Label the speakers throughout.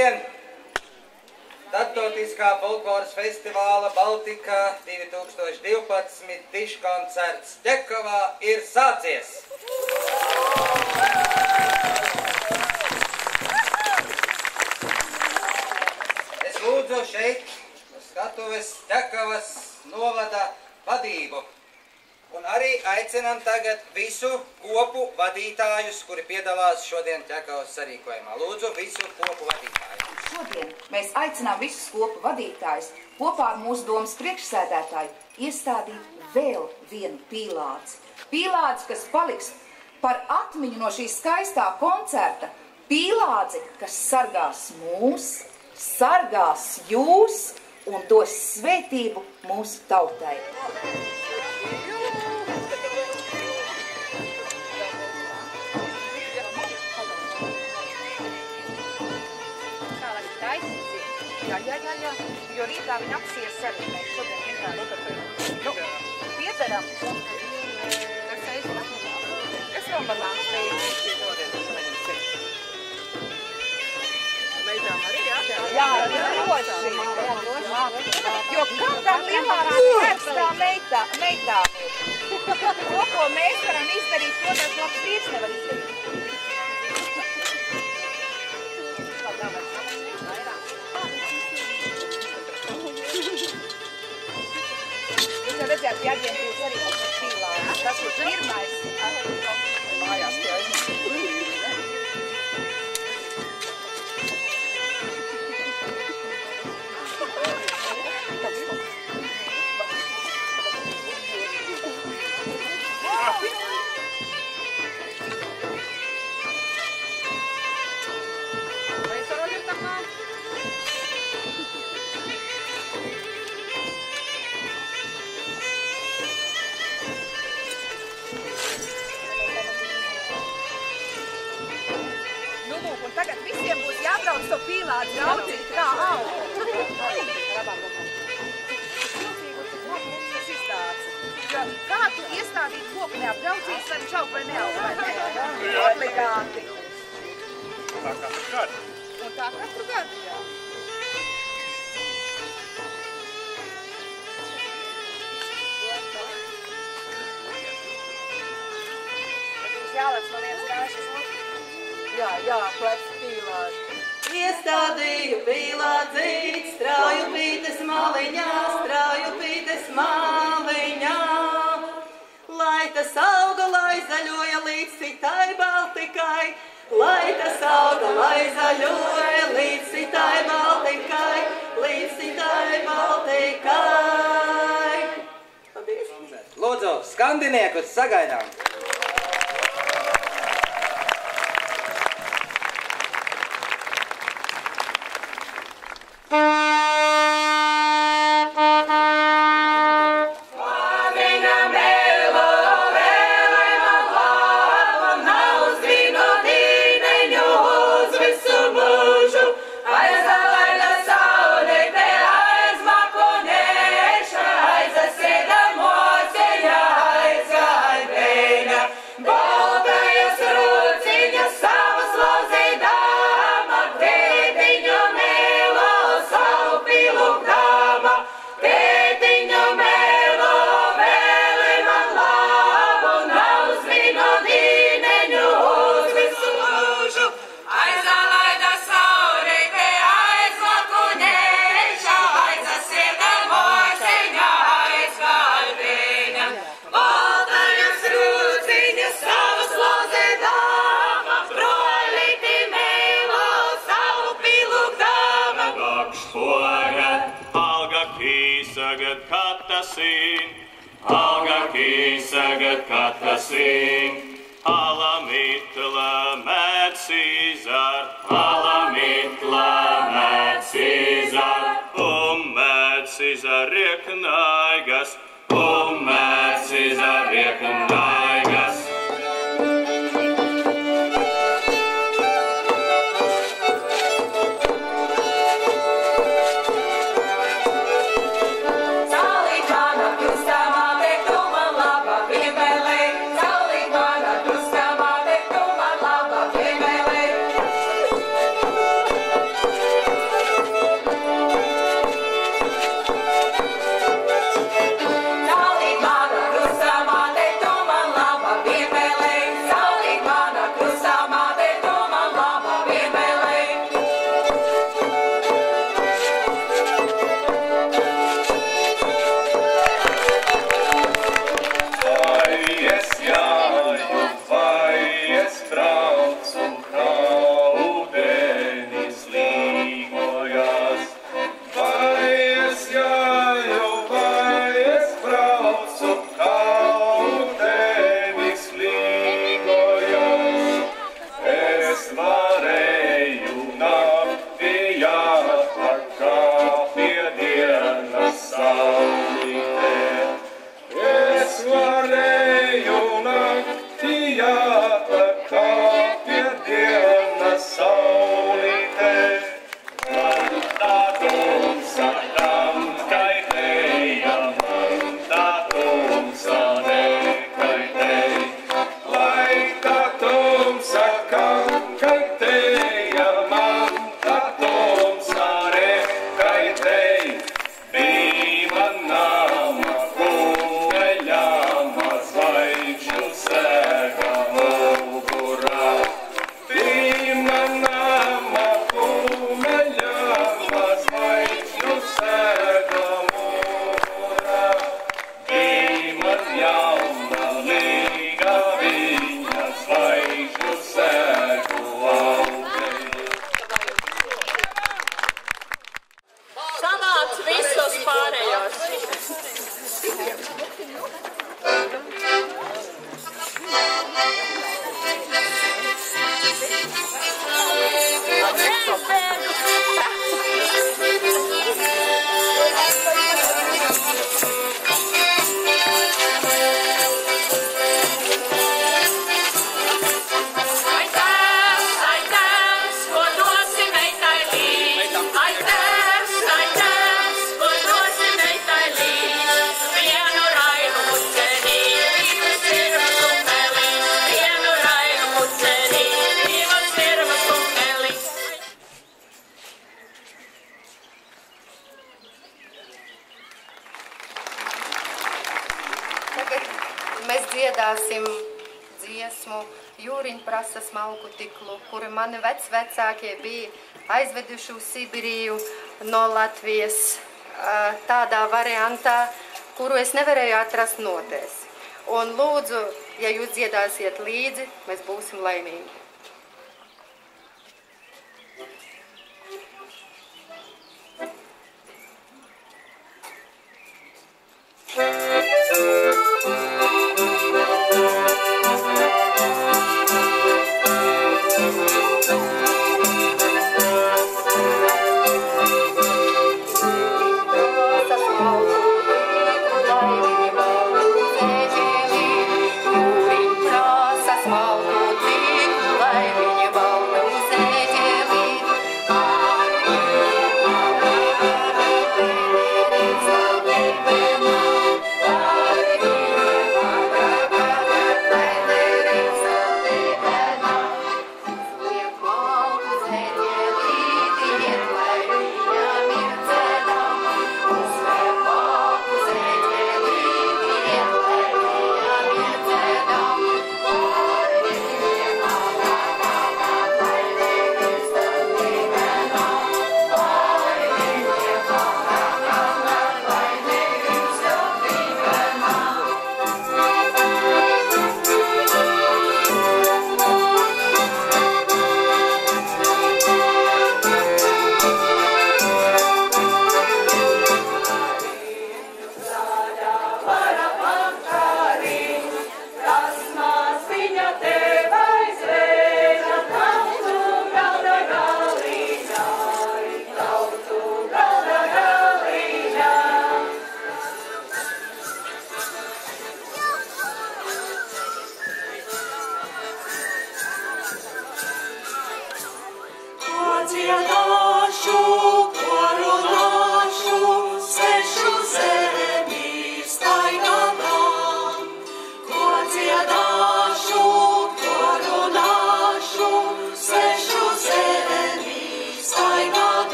Speaker 1: šodien Startautiskā folkloras festivāla Baltika 2012 tiškoncerts Ķekavā ir sācies. Es lūdzu šeit skatuves Ķekavas novada vadību. Un arī aicinam tagad visu kopu vadītājus, kuri piedalās šodien Ķekavas sarīkojumā. Lūdzu, visu kopu vadītājus.
Speaker 2: Šodien mēs aicinām visus kopu vadītājus kopā ar mūsu domas priekšsēdētāju iestādīt vēl vienu pīlādzi. Pīlādzi, kas paliks par atmiņu no šī skaistā koncerta. Pīlādzi, kas sargās mūs, sargās jūs un dos svētību mūsu tautai.
Speaker 3: Jā, jo rītā viņa apsies sevi, mēs šodien vienkārši piederam. Es vēl man nāk līdzi. Meitām arī, jā? Jā, droši. Jo kādām lielākām pērstā meitām ir. To, ko mēs varam izdarīt, to mēs labs vīrs nevar izdarīt. Jūs jau redzējāt, ka aģentūras arī mums ir pīlājas. Tas ir pirmais. Mājās tie aizmest. Tagad visiem būs jābrauc to pīlādzi raudzīt, kā aug. Kā tu iestādīt koku neapbraucīs, vai viņš aug vai neaug, vai ne? Obligāti.
Speaker 4: Tā katru gadu.
Speaker 3: Un tā katru gadu, jā. Jums jālec no vienas kājas uz otru.
Speaker 5: Jā, plec pīlādzi. Iestādīju pīlādzīt, strauju pītes maliņā, lai tas auga, lai zaļoja līdz citai Baltikai, lai tas auga, lai zaļoja līdz citai Baltikai, līdz citai Baltikai. Paldies!
Speaker 1: Lūdzu, skandiniekus sagaidām!
Speaker 6: Tagad mēs dziedāsim dziesmu Jūriņ prasa smalku tiklu, kuru mani vecākie bija aizveduši uz Sibiriju no Latvijas tādā variantā, kuru es nevarēju atrast notēs. Un lūdzu, ja jūs dziedāsiet līdzi, mēs būsim laimīgi.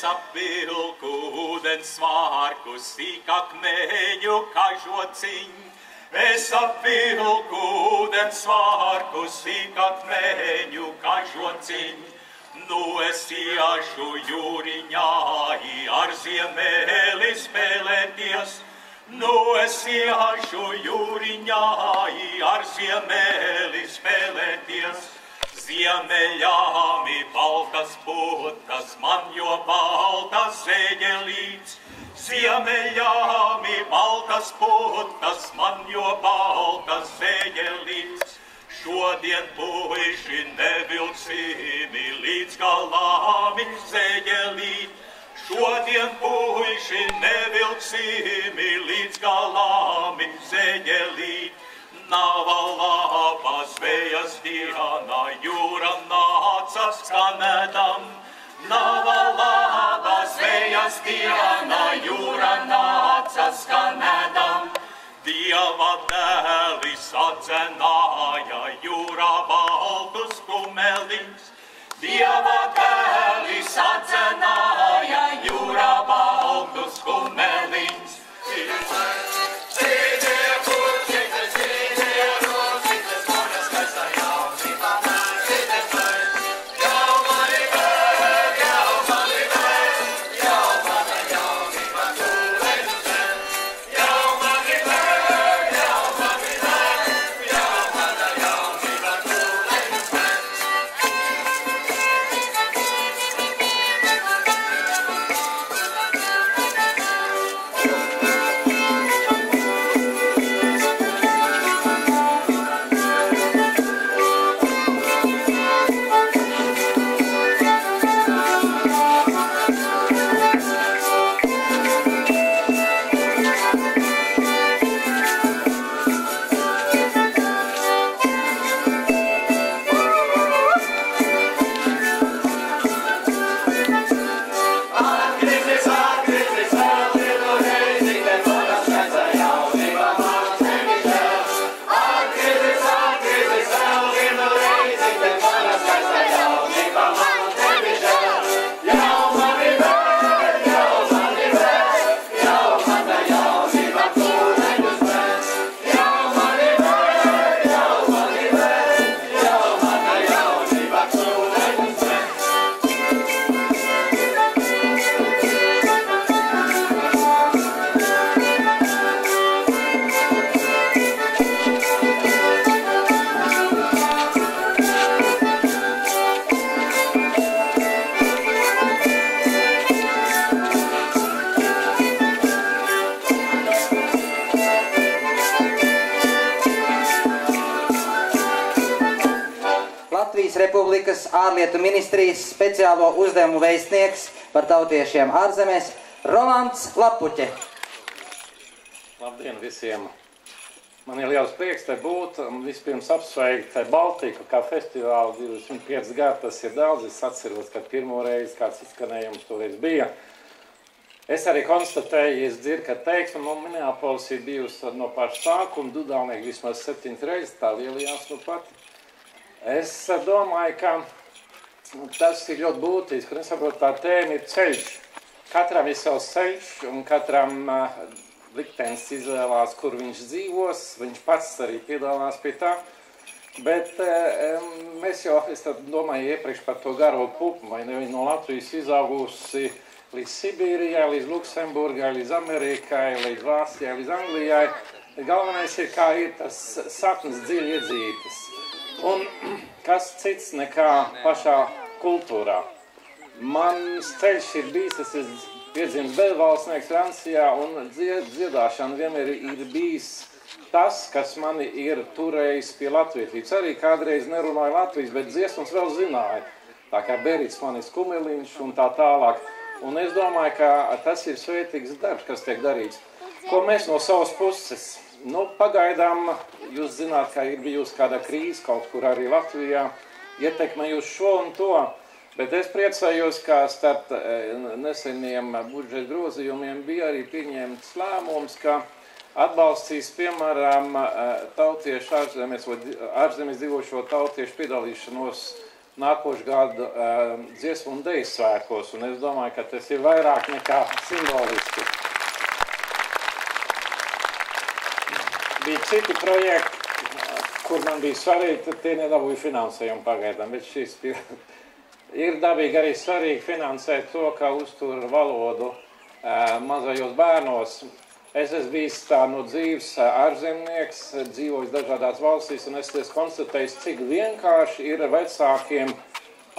Speaker 7: Apvilku ūdens svārku, sīkakmeņu kažociņ. Es apvilku ūdens svārku, sīkakmeņu kažociņ. Nu es iešu jūriņā ar ziemeli spēlēties. Nu es iešu jūriņā ar ziemeli spēlēties. Ziemeļāmi baltas putas, man jo baltas zeģelīts. Ziemeļāmi baltas putas, man jo baltas zejelīts. Šodien puiši nevilksimi līdz galāmi zejelīt. Šodien puiši nevilksimi līdz galāmi zejelīt. Nava labas vējas dienā jūra nāca skanēdam. Nava labas vējas dienā jūra nāca skanēdam. Dieva dēlis atzenāja jūrā baltus kumeliņus. Dieva dēlis atzenāja jūrā baltus kumeliņus.
Speaker 1: Republikas ārlietu ministrijas speciālo uzdevumu vēstnieks par tautiešiem ārzemēs Rolands Lapuķe.
Speaker 8: Labdien visiem! Man ir liels prieks te būt un vispirms apsveikt Baltiku kā festivālu 25 gadu. Tas ir daudz, es atceros, kad pirmo reizi kāds izskanējums toreiz bija. Es arī konstatēju, es dzirdu, ka teiksme no Minneapolis ir bijusi no paša sākuma, Dudalnieki vismaz 7 reizes, tā lielajās nu pat. Es domāju, ka tas ir ļoti būtiski, un es saprotu, tā tēma ir ceļš. Katram ir savs ceļš, un katram liktenis izvēlās, kur viņš dzīvos, viņš pats arī piedalās pie tā. Bet mēs jau, es domāju, iepriekš par to garo pupu, vai ne, viņa no Latvijas izaugusi līdz Sibīrijai, līdz Luksemburgai, līdz Amerikai, līdz Vācijai, līdz Anglijai. Galvenais ir, kā ir tas saknes dziļi iedzītas. Un kas cits nekā pašā kultūrā. Mans ceļš ir bijis, es esmu piedzimis bezvalstnieks Francijā, un dziedāšana vienmēr ir bijis tas, kas mani ir turējis pie latvietības. Arī kādreiz nerunāju latvijas, bet dziesmas vēl zināju. Tā kā Berits manis Kumeliņš un tā tālāk. Un es domāju, ka tas ir svētīgs darbs, kas tiek darīts. Ko mēs no savas puses? Nu, pagaidām, jūs zināt, ka ir bijusi kāda krīze kaut kur arī Latvijā, ietekmējusi šo un to, bet es priecājos, ka starp neseniem budžeta grozījumiem bija arī pieņemts lēmums, ka atbalstīs, piemēram, tautiešu ārzemēs dzīvošo tautiešu piedalīšanos nākošu gadu dziesmu un deju svētkos, un es domāju, ka tas ir vairāk nekā simboliski. Bija citi projekti, kur man bija svarīgi, tad tie nedabūja finansējumu pagaidām, bet šis ir dabīgi arī svarīgi finansēt to, kā uztur valodu mazajos bērnos. Es esmu bijis tā no dzīves ārzemnieks, dzīvojis dažādās valstīs, un es konstatēju, cik vienkārši ir vecākiem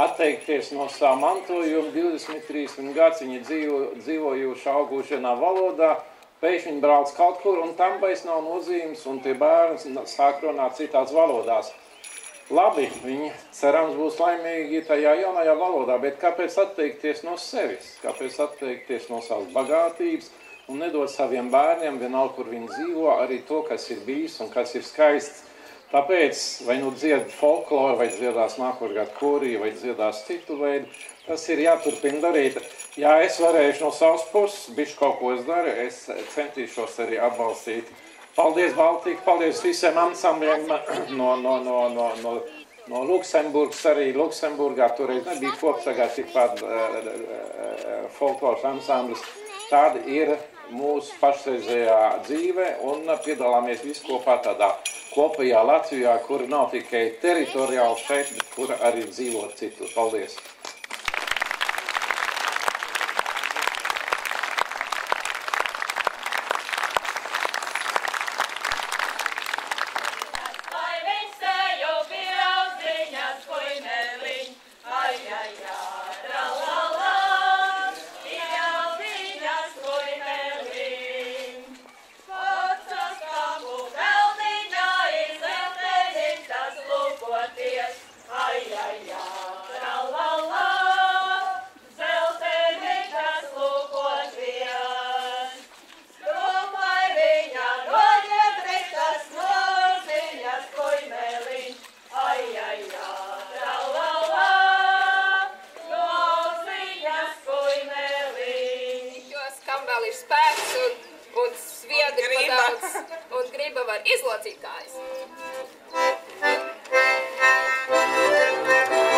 Speaker 8: atteikties no savu mantojumu, 23 gadus viņi dzīvojuši, auguši vienā valodā, pēkšņi viņi brauc kaut kur, un tam vairs nav nozīmes, un tie bērni sāk runāt citās valodās. Labi, viņi cerams būs laimīgi tajā jaunajā valodā, bet kāpēc atteikties no sevis? Kāpēc atteikties no savas bagātības un nedot saviem bērniem, vienalga, kur viņi dzīvo, arī to, kas ir bijis un kas ir skaists? Tāpēc, vai nu dzied folkloru, vai dziedās nākamgad korī, vai dziedās citu veidu, tas ir jāturpina darīt. Ja es varēšu no savas puses, bišķi kaut ko es daru, es centīšos arī atbalstīt. Paldies, Baltika, paldies visiem ansambļiem no Luksemburgas, arī Luksemburgā toreiz nebija kopsagā tikpat folkloras ansamblis. Tāda ir mūsu pašreizējā dzīve un piedalāmies visi kopā tādā kopējā Latvijā, kur nav tikai teritoriāli šeit, bet kur arī dzīvot citur. Paldies!
Speaker 3: Un griba var izlocīt kājas.
Speaker 9: Thank you.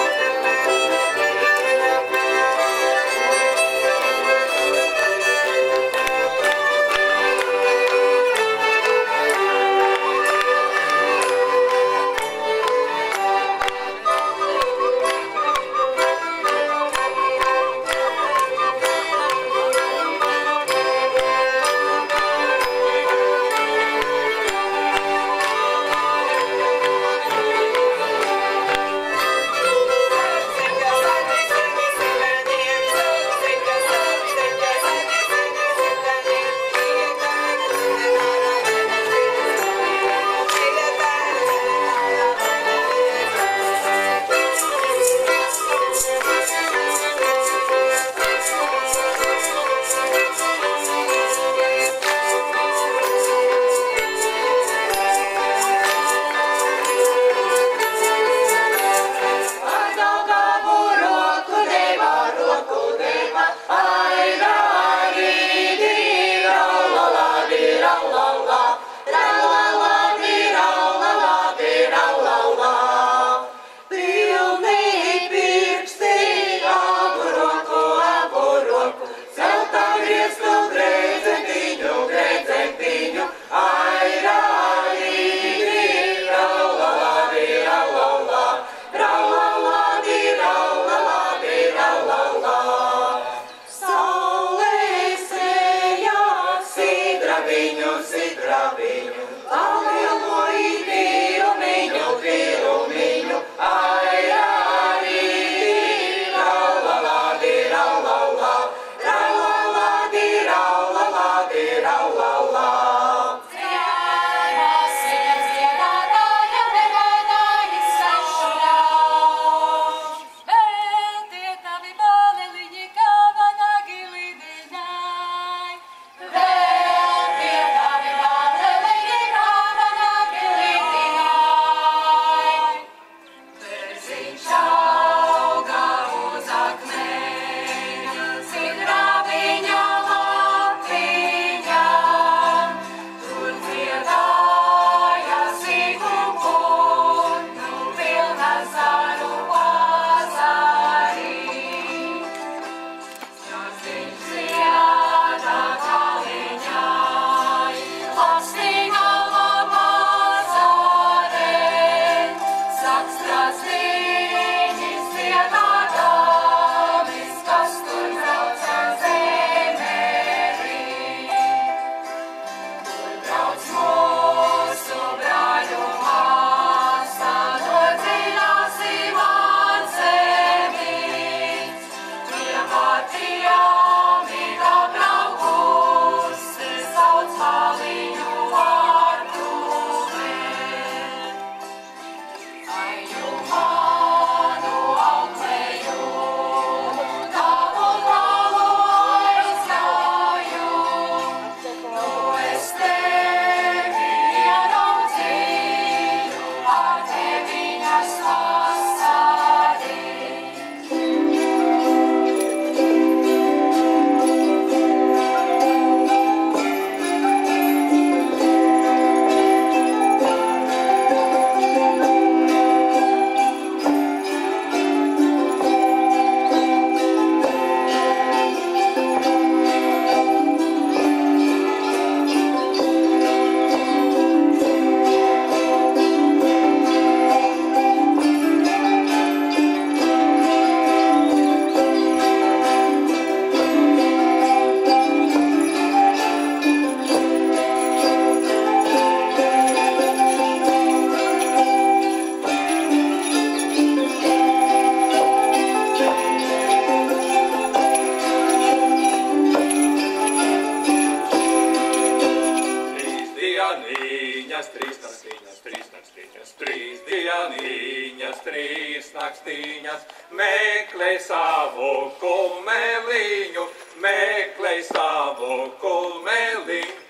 Speaker 7: trīs nakstiņas, meklē savu kumeliņu, meklē savu kumeliņu.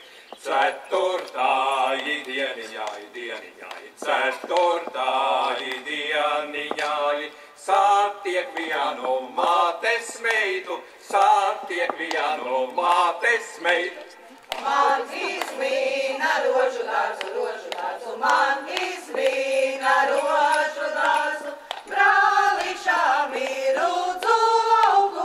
Speaker 7: Ceturtāji dieniņai, satiek vienu mātes meitu,
Speaker 5: Man izmīna rožu dārzu, man izmīna rožu dārzu, brālišām ir rudzu lauku,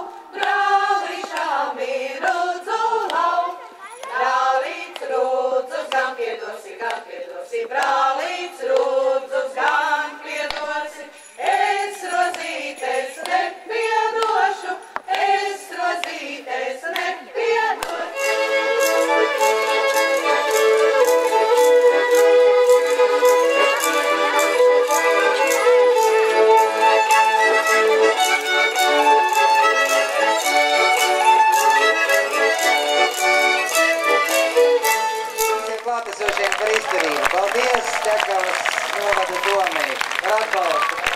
Speaker 5: brālīts rudzus gan piedosi, brālīts rudzus gan piedosi, es rozītes nepiedošu,
Speaker 1: Klātesošiem par izdarību. Paldies Ķekavas novada domei par atbalstu.